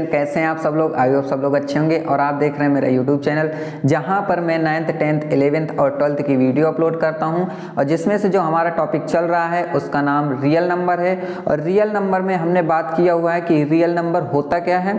Friend, कैसे हैं आप सब लोग? आई होप सब लोग अच्छे होंगे। और आप देख रहे हैं मेरा यूट्यूब चैनल, जहां पर मैं 9th 10th 11th और 12th की वीडियो अपलोड करता हूं, और जिसमें से जो हमारा टॉपिक चल रहा है उसका नाम रियल नंबर है। और रियल नंबर में हमने बात किया हुआ है कि रियल नंबर होता क्या है।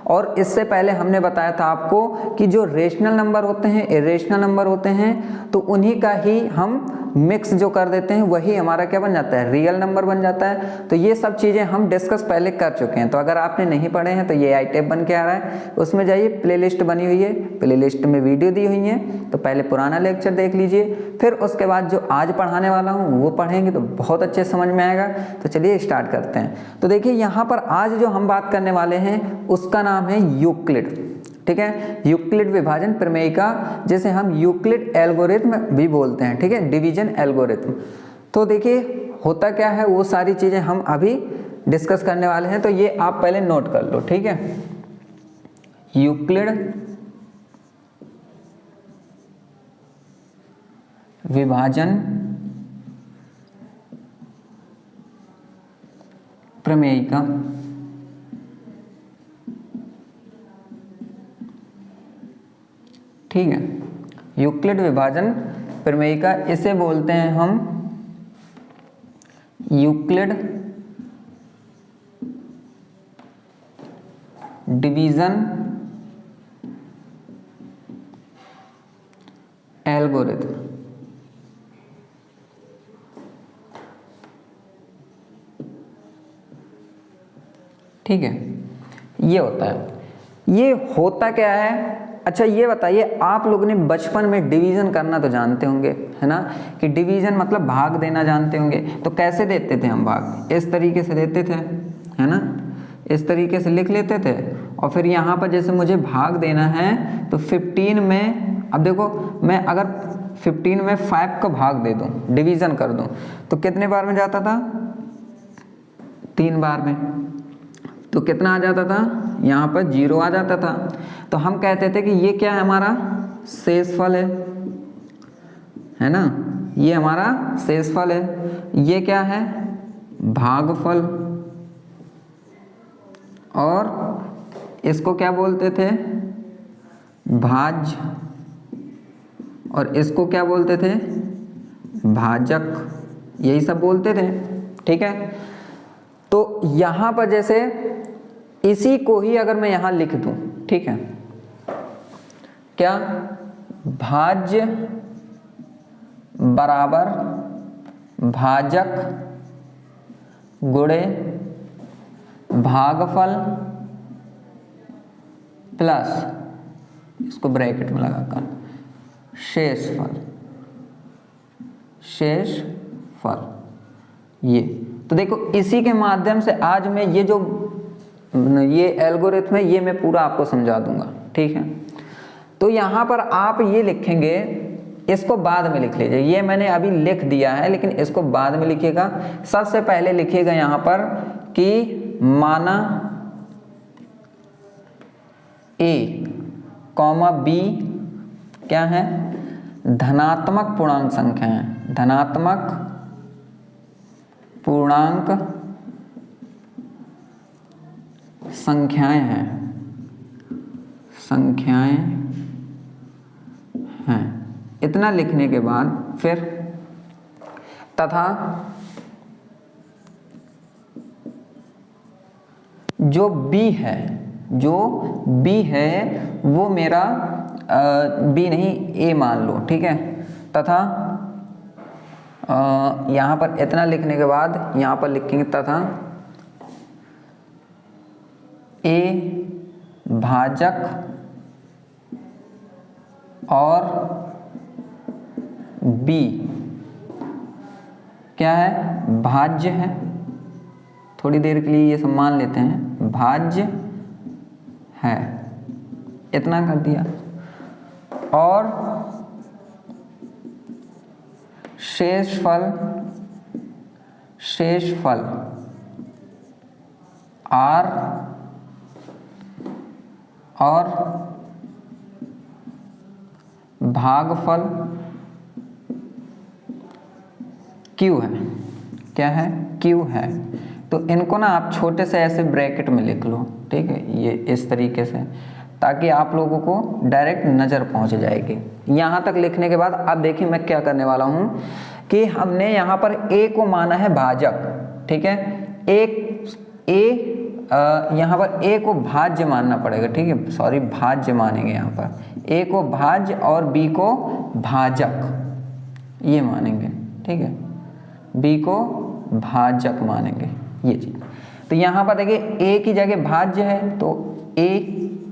और इससे पहले हमने बताया था आपको कि जो रेशनल नंबर होते हैं, इरेशनल नंबर होते हैं, तो उन्हीं का ही हम मिक्स जो कर देते हैं वही हमारा क्या बन जाता है, रियल नंबर बन जाता है। तो ये सब चीज़ें हम डिस्कस पहले कर चुके हैं। तो अगर आपने नहीं पढ़े हैं तो ये आई टेप बन के आ रहा है, उसमें जाइए, प्लेलिस्ट बनी हुई है, प्लेलिस्ट में वीडियो दी हुई है, तो पहले पुराना लेक्चर देख लीजिए, फिर उसके बाद जो आज पढ़ाने वाला हूँ वो पढ़ेंगे तो बहुत अच्छे समझ में आएगा। तो चलिए स्टार्ट करते हैं। तो देखिए यहाँ पर आज जो हम बात करने वाले हैं उसका नाम है यूक्लिड। ठीक है, यूक्लिड विभाजन प्रमेय का, जिसे हम यूक्लिड एल्गोरिथम भी बोलते हैं। ठीक है, डिवीजन एल्गोरिथम। तो देखिए होता क्या है, वो सारी चीजें हम अभी डिस्कस करने वाले हैं, तो ये आप पहले नोट कर लो। ठीक है, यूक्लिड विभाजन प्रमेय का ठीक है, यूक्लिड विभाजन प्रमेय का, इसे बोलते हैं हम यूक्लिड डिवीजन एल्गोरिथम। ठीक है, ये होता है। ये होता क्या है? अच्छा ये बताइए, आप लोगों ने बचपन में डिवीजन करना तो जानते होंगे, है ना, कि डिवीजन मतलब भाग देना जानते होंगे। तो कैसे देते थे हम भाग? इस तरीके से देते थे, है ना, इस तरीके से लिख लेते थे। और फिर यहाँ पर जैसे मुझे भाग देना है तो 15 में, अब देखो मैं अगर 15 में 5 का भाग दे दूँ, डिवीजन कर दूँ, तो कितने बार में जाता था? 3 बार में। तो कितना आ जाता था? यहाँ पर 0 आ जाता था। तो हम कहते थे कि ये क्या है, हमारा शेषफल है ना, ये हमारा शेषफल है। ये क्या है? भागफल। और इसको क्या बोलते थे? भाज्य। और इसको क्या बोलते थे? भाजक। यही सब बोलते थे। ठीक है, तो यहां पर जैसे इसी को ही अगर मैं यहां लिख दूं, ठीक है, क्या? भाज्य बराबर भाजक गुणे भागफल प्लस, इसको ब्रैकेट में लगाकर, शेषफल। शेषफल ये। तो देखो इसी के माध्यम से आज मैं ये एल्गोरिथम है, ये मैं पूरा आपको समझा दूंगा। ठीक है, तो यहां पर आप ये लिखेंगे, इसको बाद में लिख लीजिए, ये मैंने अभी लिख दिया है लेकिन इसको बाद में लिखिएगा। सबसे पहले लिखिएगा यहां पर कि माना ए कॉमा बी क्या है? धनात्मक पूर्णांक संख्या है। धनात्मक पूर्णांक संख्याएं हैं, संख्याएं हैं। इतना लिखने के बाद फिर तथा जो बी है, जो बी है वो मेरा बी नहीं ए मान लो। ठीक है, तथा यहाँ पर इतना लिखने के बाद यहाँ पर लिखेंगे तथा ए भाजक और बी क्या है? भाज्य है। थोड़ी देर के लिए ये सब मान लेते हैं, भाज्य है। इतना कर दिया। और शेषफल, शेषफल आर और भागफल क्यू है। क्या है? क्यू है। तो इनको ना आप छोटे से ऐसे ब्रैकेट में लिख लो, ठीक है, ये इस तरीके से, ताकि आप लोगों को डायरेक्ट नज़र पहुंच जाएगी। यहाँ तक लिखने के बाद अब देखिए मैं क्या करने वाला हूँ कि हमने यहाँ पर a को माना है भाजक, ठीक है, यहाँ पर a को भाज्य मानना पड़ेगा, ठीक है, सॉरी भाज्य मानेंगे यहाँ पर, a को भाज्य और b को भाजक ये मानेंगे, ठीक है, b को भाजक मानेंगे ये चीज़। तो यहाँ पर देखिए a की जगह भाज्य है तो a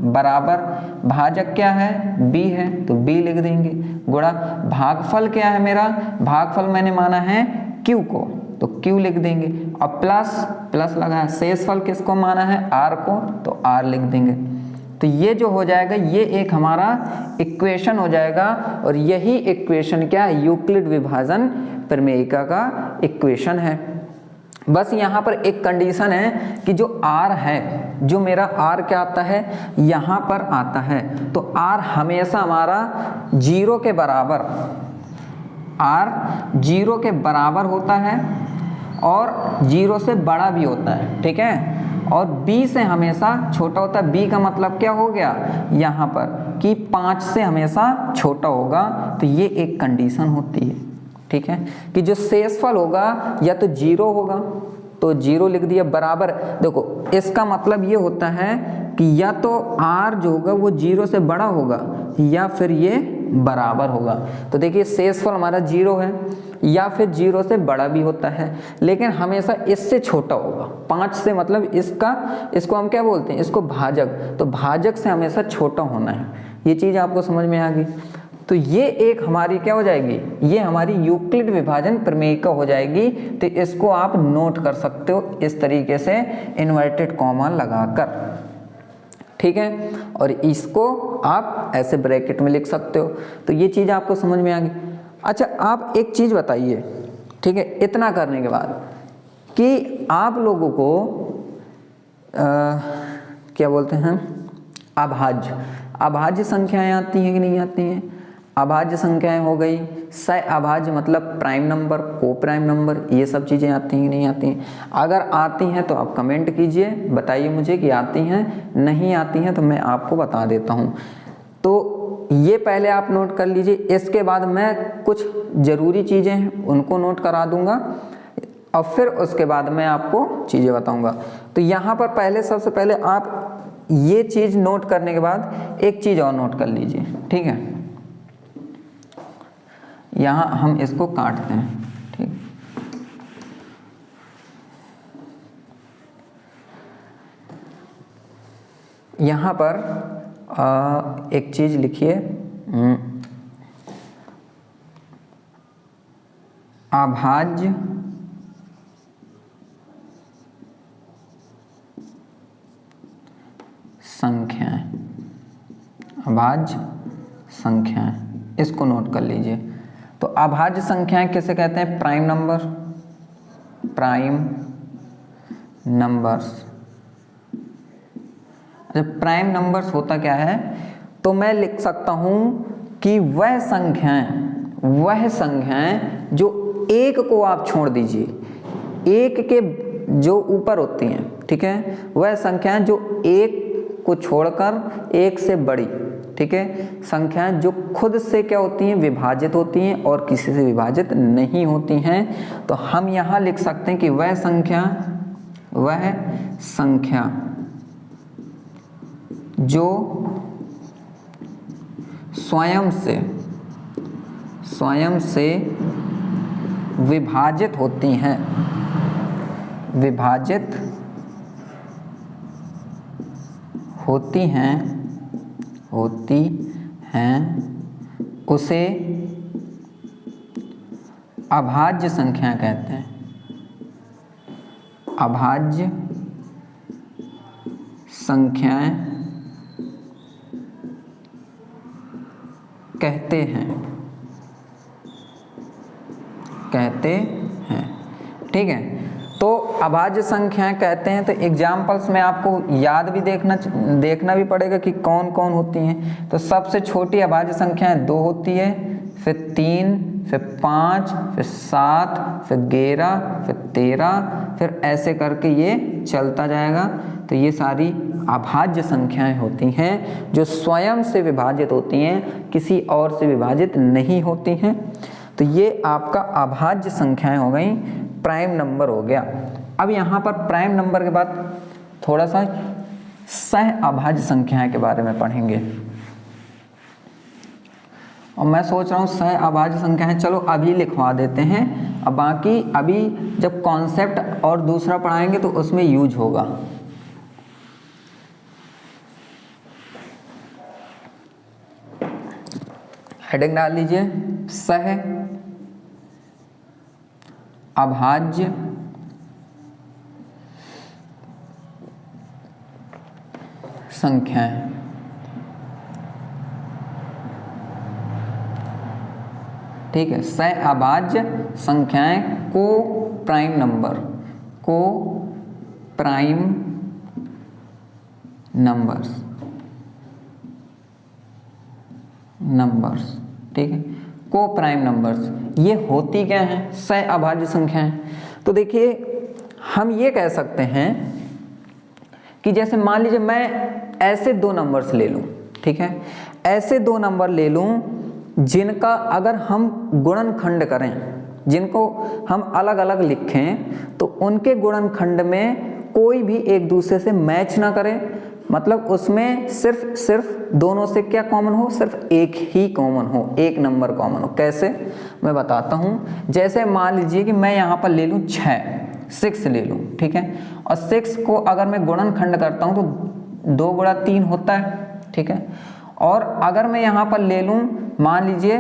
बराबर भाजक क्या है b है तो b लिख देंगे, गुणा भागफल क्या है मेरा, भागफल मैंने माना है q को तो q लिख देंगे, अब प्लस लगा, शेषफल किसको माना है r को तो r लिख देंगे। तो ये जो हो जाएगा ये एक हमारा इक्वेशन हो जाएगा, और यही इक्वेशन क्या है, यूक्लिड विभाजन प्रमेयिका का इक्वेशन है। बस यहाँ पर एक कंडीशन है कि जो r है, जो मेरा r क्या आता है, यहाँ पर आता है, तो r हमेशा हमारा 0 के बराबर, r 0 के बराबर होता है और 0 से बड़ा भी होता है, ठीक है, और b से हमेशा छोटा होता है। b का मतलब क्या हो गया यहाँ पर कि 5 से हमेशा छोटा होगा, तो ये एक कंडीशन होती है, ठीक है, कि जो शेषफल होगा या तो 0 होगा तो 0 लिख दिया, बराबर, देखो इसका मतलब ये होता है कि या तो r जो होगा वो 0 से बड़ा होगा या फिर ये बराबर होगा। तो देखिए शेषफल हमारा 0 है या फिर 0 से बड़ा भी होता है, लेकिन हमेशा इससे छोटा होगा। 5 से मतलब इसको हम क्या बोलते हैं, इसको भाजक, तो भाजक से हमेशा छोटा होना है। ये चीज़ आपको समझ में आ गई। तो ये एक हमारी क्या हो जाएगी, ये हमारी यूक्लिड विभाजन प्रमेयिका हो जाएगी। तो इसको आप नोट कर सकते हो इस तरीके से इन्वर्टेड कॉमा लगाकर, ठीक है, और इसको आप ऐसे ब्रैकेट में लिख सकते हो। तो ये चीज़ आपको समझ में आ गई। अच्छा आप एक चीज़ बताइए, ठीक है, इतना करने के बाद कि आप लोगों को क्या बोलते हैं, अभाज्य संख्याएं आती हैं कि नहीं आती हैं। अभाज्य संख्याएं हो गई, सह अभाज्य मतलब प्राइम नंबर, को प्राइम नंबर, ये सब चीज़ें आती हैं कि नहीं आती हैं। अगर आती हैं तो आप कमेंट कीजिए, बताइए मुझे कि आती हैं, नहीं आती हैं तो मैं आपको बता देता हूँ। तो ये पहले आप नोट कर लीजिए, इसके बाद मैं कुछ ज़रूरी चीज़ें हैं उनको नोट करा दूँगा और फिर उसके बाद मैं आपको चीज़ें बताऊँगा। तो यहाँ पर पहले सबसे पहले आप ये चीज़ नोट करने के बाद एक चीज़ और नोट कर लीजिए, ठीक है। यहाँ हम इसको काटते हैं, ठीक, यहाँ पर एक चीज़ लिखिए, अभाज्य संख्याएं, अभाज्य संख्याएं, इसको नोट कर लीजिए। तो अभाज्य संख्याएं किसे कहते हैं, प्राइम नंबर, प्राइम नंबर्स। जब प्राइम नंबर्स होता क्या है, तो मैं लिख सकता हूं कि वह संख्याएं जो एक को आप छोड़ दीजिए, एक के जो ऊपर होती हैं, ठीक है, वह संख्याएं जो एक को छोड़कर एक से बड़ी, ठीक है, संख्याएं जो खुद से क्या होती हैं, विभाजित होती हैं और किसी से विभाजित नहीं होती हैं। तो हम यहाँ लिख सकते हैं कि वह संख्या जो स्वयं से विभाजित होती हैं, होती हैं उसे अभाज्य संख्या कहते हैं, अभाज्य संख्याएं कहते हैं, ठीक है। तो अभाज्य संख्याएं कहते हैं, तो एग्जाम्पल्स में आपको याद भी देखना भी पड़ेगा कि कौन कौन होती हैं। तो सबसे छोटी अभाज्य संख्याएं 2 होती है, फिर 3, फिर 5, फिर 7, फिर 11, फिर 13, फिर ऐसे करके ये चलता जाएगा। तो ये सारी अभाज्य संख्याएं होती हैं जो स्वयं से विभाजित होती हैं, किसी और से विभाजित नहीं होती हैं। तो ये आपका अभाज्य संख्याएं हो गई, प्राइम नंबर हो गया। अब यहाँ पर प्राइम नंबर के बाद थोड़ा सा सह अभाज्य संख्याएं के बारे में पढ़ेंगे। और मैं सोच रहा हूँ सह अभाज्य संख्याएं चलो अभी लिखवा देते हैं, अब बाकी अभी जब कॉन्सेप्ट और दूसरा पढ़ाएंगे तो उसमें यूज होगा। हेडिंग डाल लीजिए, सह अभाज्य संख्याएं। ठीक है, सह अभाज्य संख्याएं को प्राइम नंबर, को प्राइम नंबर्स, ठीक है, को प्राइम नंबर्स। ये होती क्या है? सह अभाज्य संख्याएं। तो देखिए हम ये कह सकते हैं कि जैसे मान लीजिए मैं ऐसे दो नंबर्स ले लूं, ठीक है, ऐसे दो नंबर ले लूं जिनका अगर हम गुणनखंड करें, जिनको हम अलग अलग लिखें तो उनके गुणनखंड में कोई भी एक दूसरे से मैच ना करे, मतलब उसमें सिर्फ दोनों से क्या कॉमन हो? सिर्फ एक ही कॉमन हो, एक नंबर कॉमन हो। कैसे? मैं बताता हूँ। जैसे मान लीजिए कि मैं यहाँ पर ले लूँ 6 ले लूँ, ठीक है, और 6 को अगर मैं गुणनखंड करता हूँ तो 2 गुणा 3 होता है, ठीक है। और अगर मैं यहाँ पर ले लूँ मान लीजिए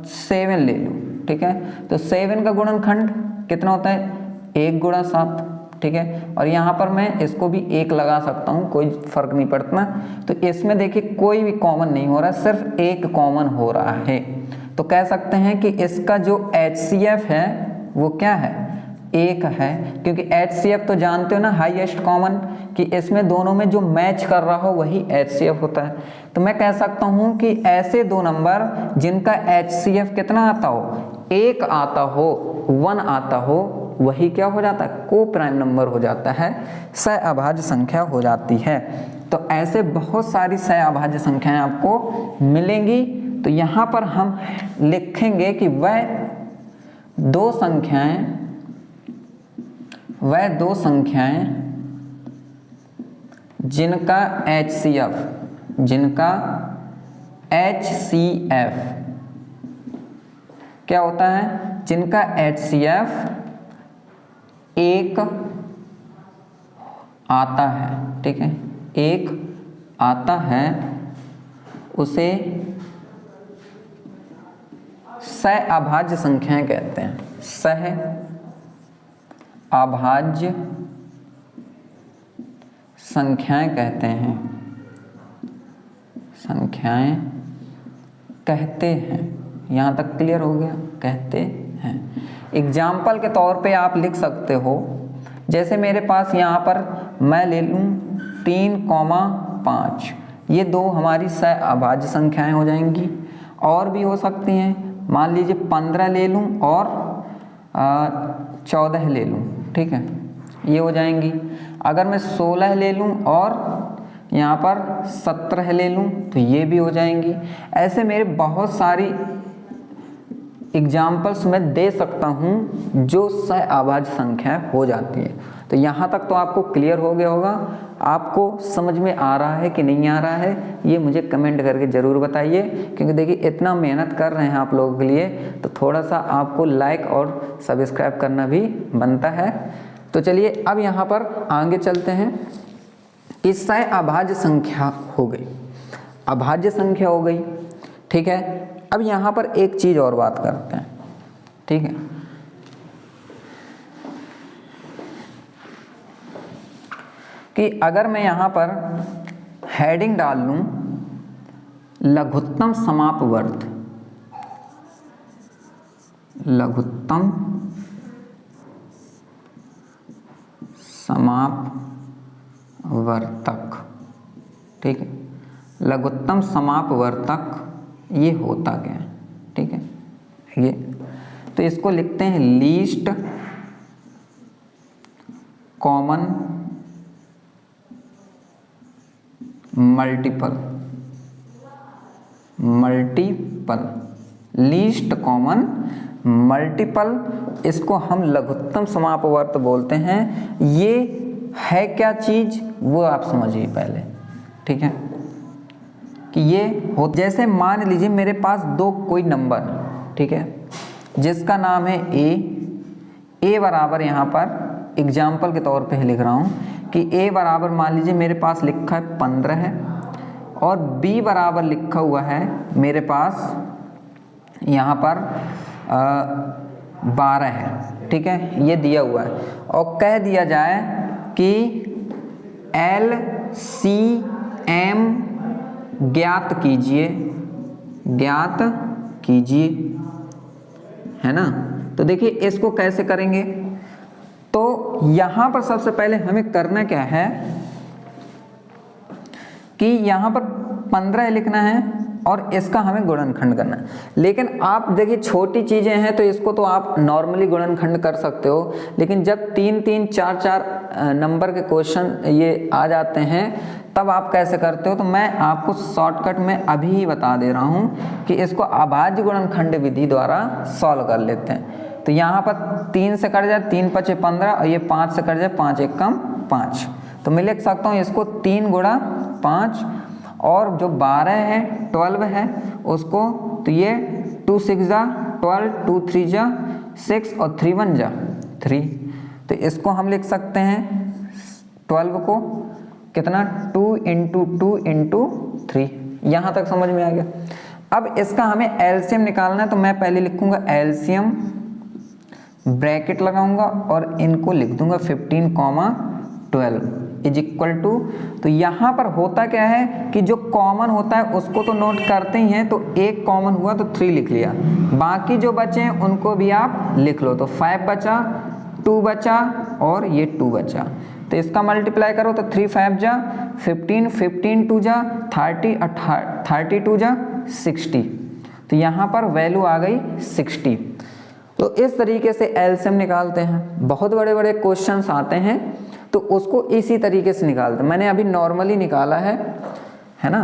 7 ले लूँ, ठीक है, तो 7 का गुणनखंड कितना होता है? 1 गुणा 7, ठीक है। और यहाँ पर मैं इसको भी 1 लगा सकता हूँ, कोई फर्क नहीं पड़ता। तो इसमें देखिए कोई भी कॉमन नहीं हो रहा, सिर्फ एक कॉमन हो रहा है। तो कह सकते हैं कि इसका जो HCF है वो क्या है? 1 है, क्योंकि HCF तो जानते हो ना, हाईएस्ट कॉमन, कि इसमें दोनों में जो मैच कर रहा हो वही HCF होता है। तो मैं कह सकता हूँ कि ऐसे दो नंबर जिनका HCF कितना आता हो? 1 आता हो, 1 आता हो, वही क्या हो जाता है? को प्राइम नंबर हो जाता है, सह अभाज्य संख्या हो जाती है। तो ऐसे बहुत सारी सह अभाज्य संख्याएं आपको मिलेंगी। तो यहाँ पर हम लिखेंगे कि वह दो संख्याएं जिनका HCF क्या होता है? जिनका HCF 1 आता है, ठीक है, 1 आता है, उसे सह अभाज्य संख्याएं कहते हैं। सह अभाज्य संख्याएं कहते हैं, संख्याएं कहते हैं। यहाँ तक क्लियर हो गया? कहते हैं। एग्जाम्पल के तौर पे आप लिख सकते हो, जैसे मेरे पास यहाँ पर मैं ले लूँ 3,5, ये दो हमारी सह अभाज्य संख्याएं हो जाएंगी। और भी हो सकती हैं, मान लीजिए 15 ले लूँ और 14 ले लूँ, ठीक है, ये हो जाएंगी। अगर मैं 16 ले लूँ और यहाँ पर 17 ले लूँ तो ये भी हो जाएंगी। ऐसे मेरे बहुत सारी एग्जाम्पल्स मैं दे सकता हूँ जो सह अभाज्य संख्या हो जाती है। तो यहाँ तक तो आपको क्लियर हो गया होगा। आपको समझ में आ रहा है कि नहीं आ रहा है, ये मुझे कमेंट करके ज़रूर बताइए, क्योंकि देखिए इतना मेहनत कर रहे हैं आप लोगों के लिए, तो थोड़ा सा आपको लाइक और सब्सक्राइब करना भी बनता है। तो चलिए अब यहाँ पर आगे चलते हैं। इस सह अभाज्य संख्या हो गई, अभाज्य संख्या हो गई, ठीक है। अब यहाँ पर एक चीज़ और बात करते हैं, ठीक है, कि अगर मैं यहाँ पर हेडिंग डाल लूँ लघुत्तम समापवर्त, लघुत्तम समापवर्तक, ठीक है, लघुत्तम समापवर्तक ये होता क्या है? ठीक है, ये तो इसको लिखते हैं least common multiple, multiple, least common multiple, इसको हम लघुत्तम समापवर्त बोलते हैं। ये है क्या चीज वो आप समझिए पहले, ठीक है, कि ये हो, जैसे मान लीजिए मेरे पास दो कोई नंबर, ठीक है, जिसका नाम है ए बराबर, यहाँ पर एग्जाम्पल के तौर पे लिख रहा हूँ कि ए बराबर मान लीजिए मेरे पास लिखा है 15 है, और बी बराबर लिखा हुआ है मेरे पास यहाँ पर 12 है, ठीक है, ये दिया हुआ है, और कह दिया जाए कि LCM ज्ञात कीजिए, ज्ञात कीजिए, है ना। तो देखिए इसको कैसे करेंगे, तो यहां पर सबसे पहले हमें करना क्या है कि यहां पर 15 लिखना है और इसका हमें गुणनखंड करना है। लेकिन आप देखिए छोटी चीजें हैं तो इसको तो आप नॉर्मली गुणनखंड कर सकते हो, लेकिन जब 3-3, 4-4 नंबर के क्वेश्चन ये आ जाते हैं तब आप कैसे करते हो, तो मैं आपको शॉर्टकट में अभी ही बता दे रहा हूं कि इसको अभाज्य गुणनखंड विधि द्वारा सॉल्व कर लेते हैं। तो यहाँ पर 3 से कट जाए 3 × 5 = 15, और ये 5 से कट जाए 5 × 1 = 5, तो मैं लिख सकता हूँ इसको 3 × 5, और जो 12 है 12 है उसको, तो ये 2 × 6 = 12, 2 × 3 = 6 और 3 × 1 = 3, तो इसको हम लिख सकते हैं 12 को कितना 2 × 2 × 3। यहाँ तक समझ में आ गया। अब इसका हमें एलसीएम निकालना है, तो मैं पहले लिखूंगा एलसीएम, ब्रैकेट लगाऊंगा और इनको लिख दूंगा 15, 12 = तो यहाँ पर होता क्या है कि जो कॉमन होता है उसको तो नोट करते ही हैं, तो एक कॉमन हुआ तो 3 लिख लिया, बाकी जो बचे हैं उनको भी आप लिख लो, तो 5 बचा, 2 बचा और ये 2 बचा, तो इसका मल्टीप्लाई करो तो 3 × 5 = 15, 15 × 2 = 30, 32 = 60, तो यहाँ पर वैल्यू आ गई 60। तो इस तरीके से एलसीएम निकालते हैं। बहुत बड़े बड़े क्वेश्चंस आते हैं तो उसको इसी तरीके से निकालते हैं। मैंने अभी नॉर्मली निकाला है ना।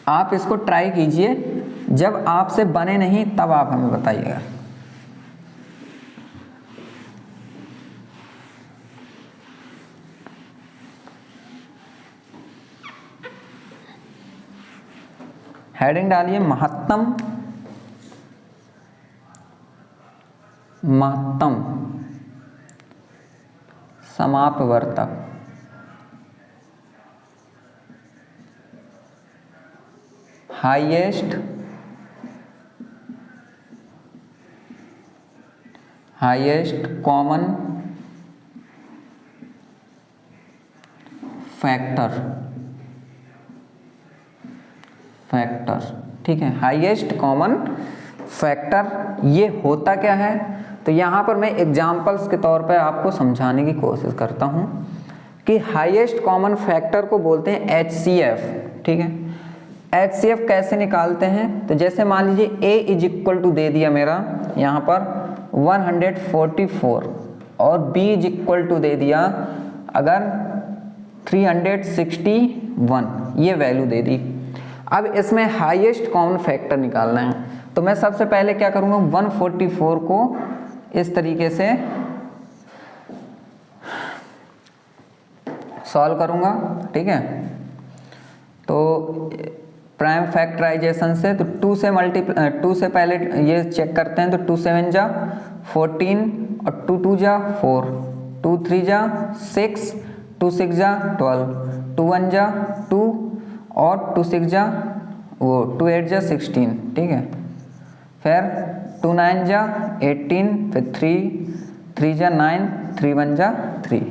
आप इसको ट्राई कीजिए, जब आपसे बने नहीं तब आप हमें बताइएगा। हेडिंग डालिए महत्तम, महत्तम समापवर्तक, हाईएस्ट कॉमन फैक्टर, ठीक है, हाईएस्ट कॉमन फैक्टर ये होता क्या है, तो यहाँ पर मैं एग्जाम्पल्स के तौर पर आपको समझाने की कोशिश करता हूँ कि हाईएस्ट कॉमन फैक्टर को बोलते हैं HCF, ठीक है। HCF कैसे निकालते हैं, तो जैसे मान लीजिए A = दे दिया मेरा यहाँ पर 144 और B = दे दिया अगर 361, ये वैल्यू दे दी। अब इसमें हाईएस्ट कॉमन फैक्टर निकालना है, तो मैं सबसे पहले क्या करूँगा 144 को इस तरीके से सॉल्व करूँगा, ठीक है। तो प्राइम फैक्टराइजेशन से तो 2 से पहले ये चेक करते हैं, तो 2 × 7 = 14 और 2 × 2 = 4, 2 × 3 = 6, 2 × 6 = 12, 2 × 1 = 2 और 2 × 6 = 2 × 8 = 16, ठीक है। फिर 2 × 9 = 18, फिर 3 × 3 = 9, 3 × 1 = 3।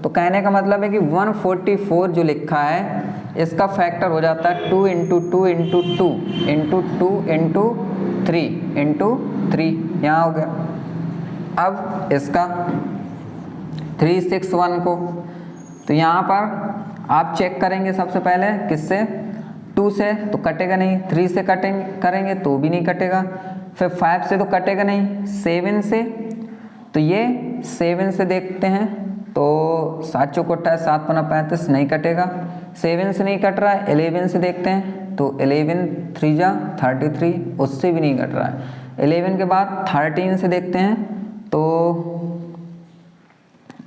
तो कहने का मतलब है कि 144 जो लिखा है इसका फैक्टर हो जाता है 2 × 2 × 2 × 2 × 3 × 3, यहाँ हो गया। अब इसका 361 को, तो यहाँ पर आप चेक करेंगे सबसे पहले किससे, 2 से तो कटेगा नहीं, 3 से करेंगे तो भी नहीं कटेगा, फिर 5 से तो कटेगा नहीं, 7 से, तो ये 7 से देखते हैं तो 7 चौको 28, 7 पन्ना 35, नहीं कटेगा। 7 से नहीं कट रहा है, 11 से देखते हैं तो 11 3 जा 33, उससे भी नहीं कट रहा है। 11 के बाद 13 से देखते हैं तो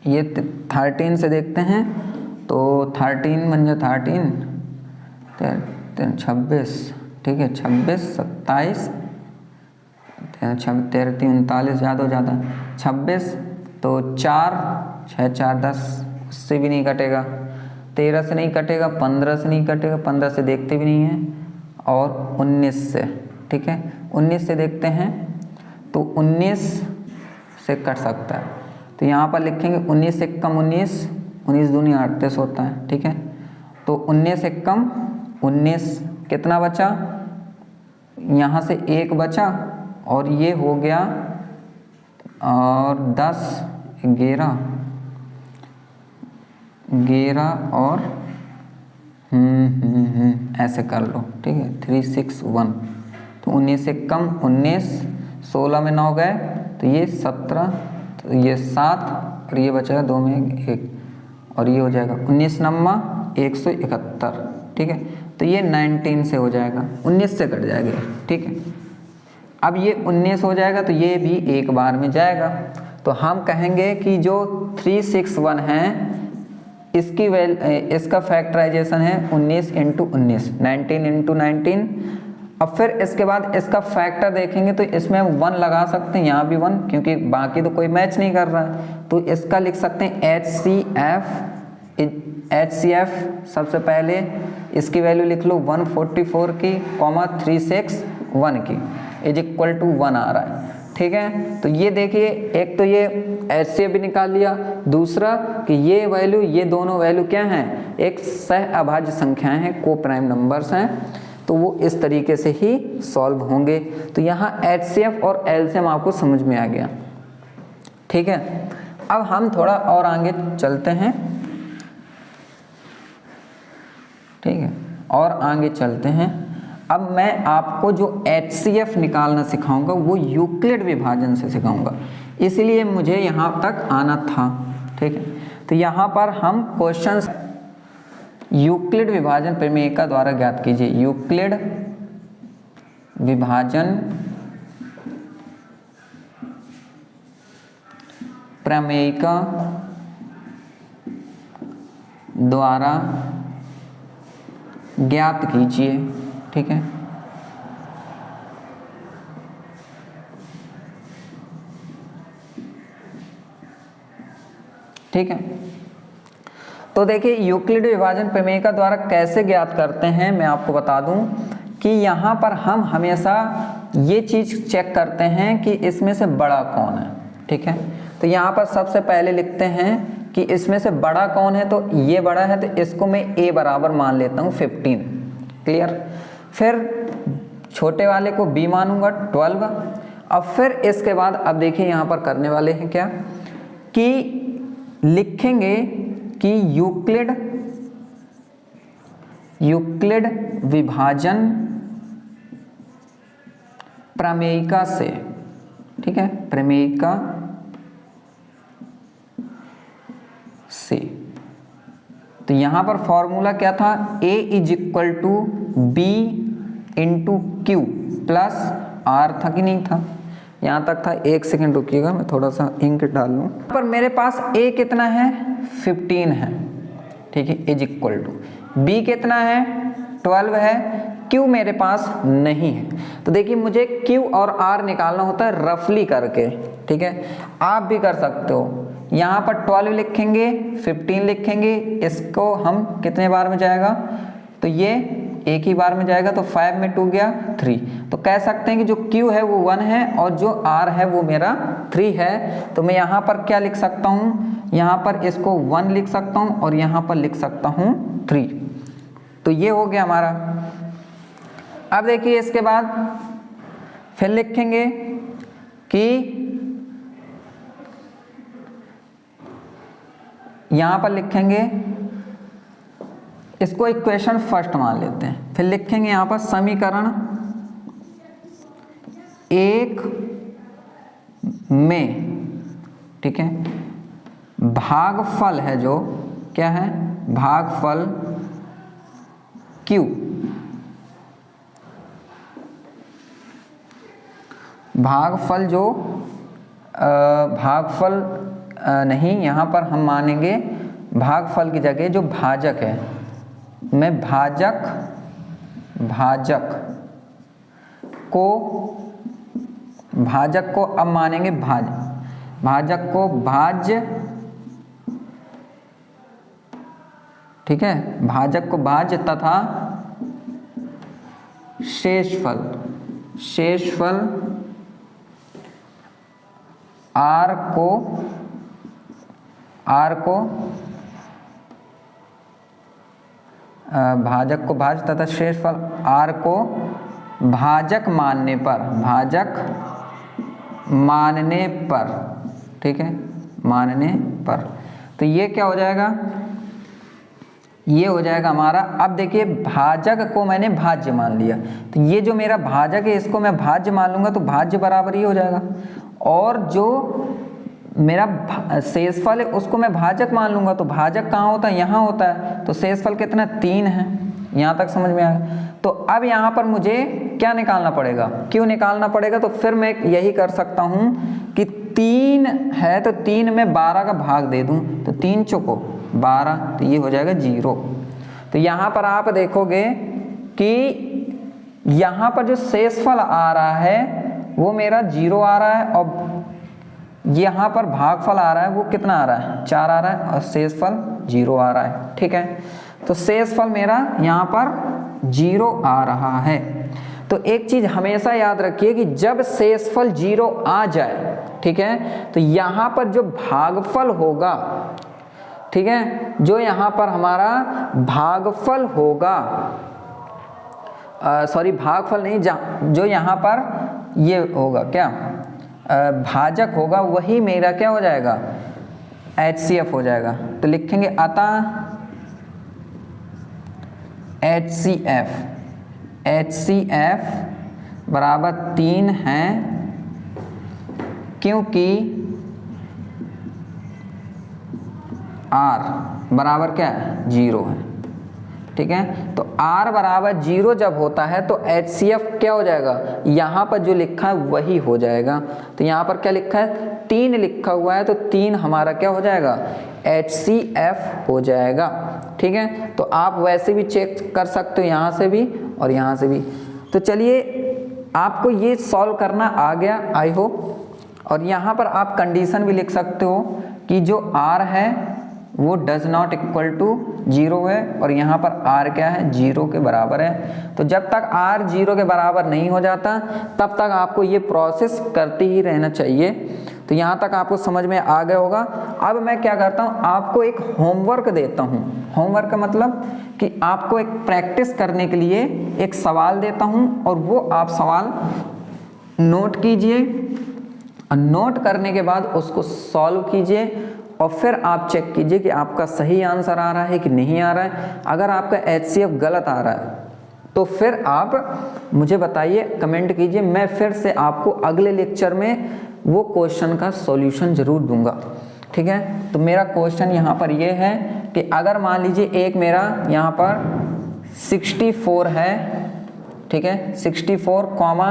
ये 13 से देखते हैं तो 13 बन जा 13 26, ठीक है 26 27 13 39, ज़्यादा ज़्यादा 26, तो 4 6 4 10, उससे भी नहीं कटेगा। 13 से नहीं कटेगा, 15 से नहीं कटेगा, 15 से देखते भी नहीं हैं, और 19 से, ठीक है 19 से देखते हैं तो 19 से कट सकता है। तो यहाँ पर लिखेंगे 19 से कम 19, 19 दूनी 38 होता है, ठीक है। तो 19 से कम 19, कितना बचा, यहाँ से 1 बचा, और ये हो गया और 10 11 और ऐसे कर लो, ठीक है 3 6 1। तो 19 से कम 19, 16 में 9 गए तो ये 17, तो ये 7, और ये बचेगा 2 में 1, और ये हो जाएगा 19 नम्मा 171, ठीक है। तो ये 19 से हो जाएगा, 19 से कट जाएगा, ठीक है। अब ये 19 हो जाएगा तो ये भी एक बार में जाएगा। तो हम कहेंगे कि जो 361 है इसकी इसका फैक्टराइजेशन है 19 इंटू 19, 19 इंटू 19। अब फिर इसके बाद इसका फैक्टर देखेंगे तो इसमें हम 1 लगा सकते हैं, यहाँ भी 1, क्योंकि बाकी तो कोई मैच नहीं कर रहा है। तो इसका लिख सकते हैं HCF। सबसे पहले इसकी वैल्यू लिख लो 144 की, 361 की, इज इक्वल टू 1 आ रहा है, ठीक है। तो ये देखिए, एक तो ये HCF भी निकाल लिया, दूसरा कि ये वैल्यू, ये दोनों वैल्यू क्या हैं, एक सह अभाज्य संख्याएं हैं, को प्राइम नंबर्स हैं, तो वो इस तरीके से ही सॉल्व होंगे। तो यहाँ HCF और LCM आपको समझ में आ गया, ठीक है। अब हम थोड़ा और आगे चलते हैं, ठीक है, और आगे चलते हैं। अब मैं आपको जो HCF निकालना सिखाऊंगा वो यूक्लिड विभाजन से सिखाऊंगा, इसलिए मुझे यहाँ तक आना था, ठीक है। तो यहाँ पर हम क्वेश्चंस यूक्लिड विभाजन प्रमेयिका द्वारा ज्ञात कीजिए। यूक्लिड विभाजन प्रमेयिका द्वारा ज्ञात कीजिए, ठीक है। ठीक है, तो देखिए यूक्लिड विभाजन प्रमेयिका द्वारा कैसे ज्ञात करते हैं, मैं आपको बता दूं कि यहाँ पर हम हमेशा ये चीज़ चेक करते हैं कि इसमें से बड़ा कौन है, ठीक है। तो यहाँ पर सबसे पहले लिखते हैं कि इसमें से बड़ा कौन है, तो ये बड़ा है, तो इसको मैं a बराबर मान लेता हूँ 15, क्लियर। फिर छोटे वाले को b मानूंगा 12। अब फिर इसके बाद अब देखिए यहाँ पर करने वाले हैं क्या, कि लिखेंगे कि यूक्लिड विभाजन प्रमेयिका से, ठीक है, प्रमेयिका से। तो यहां पर फॉर्मूला क्या था, A is equal to B into Q plus R था कि नहीं था, यहां तक था। एक सेकेंड रुकिएगा, मैं थोड़ा सा इंक डाल लूं। पर मेरे पास A कितना है 15 है, ठीक है, इज इक्वल टू B कितना है 12 है, Q मेरे पास नहीं है। तो देखिए मुझे Q और R निकालना होता है रफली करके, ठीक है। आप भी कर सकते हो, यहाँ पर 12 लिखेंगे, 15 लिखेंगे, इसको हम कितने बार में जाएगा, तो ये एक ही बार में जाएगा, तो 5 में 2 गया 3। तो कह सकते हैं कि जो Q है वो 1 है और जो R है वो मेरा 3 है। तो मैं यहाँ पर क्या लिख सकता हूँ, यहाँ पर इसको 1 लिख सकता हूँ और यहाँ पर लिख सकता हूँ 3। तो ये हो गया हमारा। अब देखिए इसके बाद फिर लिखेंगे कि यहाँ पर लिखेंगे, इसको इक्वेशन फर्स्ट मान लेते हैं। फिर लिखेंगे यहाँ पर समीकरण 1 में, ठीक है, भागफल है जो, क्या है, भागफल Q, भागफल जो भागफल नहीं, यहाँ पर हम मानेंगे भागफल की जगह जो भाजक है, मैं भाजक को अब मानेंगे भाजक को भाज्य, ठीक है, भाजक को भाज्य तथा शेषफल R को भाजक को भाज्य तथा शेषफल R को भाजक मानने पर, ठीक है, मानने पर, तो ये क्या हो जाएगा, ये हो जाएगा हमारा। अब देखिए भाजक को मैंने भाज्य मान लिया, तो ये जो मेरा भाजक है इसको मैं भाज्य मान लूंगा तो भाज्य बराबर ये हो जाएगा, और जो मेरा शेषफल है उसको मैं भाजक मान लूंगा तो भाजक कहाँ होता है, यहाँ होता है, तो शेषफल कितना, 3 है। यहाँ तक समझ में आया। तो अब यहाँ पर मुझे क्या निकालना पड़ेगा, क्यों निकालना पड़ेगा, तो फिर मैं यही कर सकता हूँ कि 3 है तो 3 में 12 का भाग दे दूँ, तो 3 चौको 12, तो ये हो जाएगा 0। तो यहाँ पर आप देखोगे कि यहाँ पर जो शेषफल आ रहा है वो मेरा 0 आ रहा है, और यहाँ पर भागफल आ रहा है वो कितना आ रहा है, 4 आ रहा है, और शेषफल 0 आ रहा है, ठीक है। तो शेषफल मेरा यहाँ पर 0 आ रहा है। तो एक चीज हमेशा याद रखिए कि जब शेषफल 0 आ जाए, ठीक है, तो यहाँ पर जो भागफल होगा, ठीक है, जो यहाँ पर हमारा भागफल होगा, सॉरी भागफल नहीं, जो यहाँ पर ये होगा क्या, भाजक होगा, वही मेरा क्या हो जाएगा, HCF हो जाएगा। तो लिखेंगे अतः HCF बराबर 3 है, क्योंकि R बराबर क्या है, 0 है, ठीक है। तो R बराबर 0 जब होता है तो HCF क्या हो जाएगा, यहाँ पर जो लिखा है वही हो जाएगा। तो यहाँ पर क्या लिखा है, 3 लिखा हुआ है, तो 3 हमारा क्या हो जाएगा, HCF हो जाएगा, ठीक है। तो आप वैसे भी चेक कर सकते हो, यहाँ से भी और यहाँ से भी। तो चलिए आपको ये सॉल्व करना आ गया, आई होप। और यहाँ पर आप कंडीशन भी लिख सकते हो कि जो R है वो डज नॉट इक्वल टू 0 है, और यहाँ पर R क्या है, 0 के बराबर है। तो जब तक R 0 के बराबर नहीं हो जाता तब तक आपको ये प्रोसेस करते ही रहना चाहिए। तो यहाँ तक आपको समझ में आ गया होगा। अब मैं क्या करता हूँ, आपको एक होमवर्क देता हूँ। होमवर्क का मतलब कि आपको एक प्रैक्टिस करने के लिए एक सवाल देता हूँ, और वो आप सवाल नोट कीजिए, और नोट करने के बाद उसको सॉल्व कीजिए, और फिर आप चेक कीजिए कि आपका सही आंसर आ रहा है कि नहीं आ रहा है। अगर आपका HCF गलत आ रहा है तो फिर आप मुझे बताइए, कमेंट कीजिए, मैं फिर से आपको अगले लेक्चर में वो क्वेश्चन का सॉल्यूशन जरूर दूंगा, ठीक है। तो मेरा क्वेश्चन यहाँ पर ये है कि अगर मान लीजिए एक मेरा यहाँ पर 64 है, ठीक है, 64 कॉमा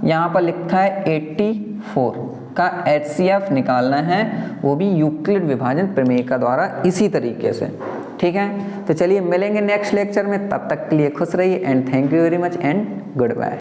यहाँ पर लिखा है 84 का HCF निकालना है, वो भी यूक्लिड विभाजन प्रमेय का द्वारा इसी तरीके से, ठीक है। तो चलिए मिलेंगे नेक्स्ट लेक्चर में, तब तक के लिए खुश रहिए and thank you very much and good bye.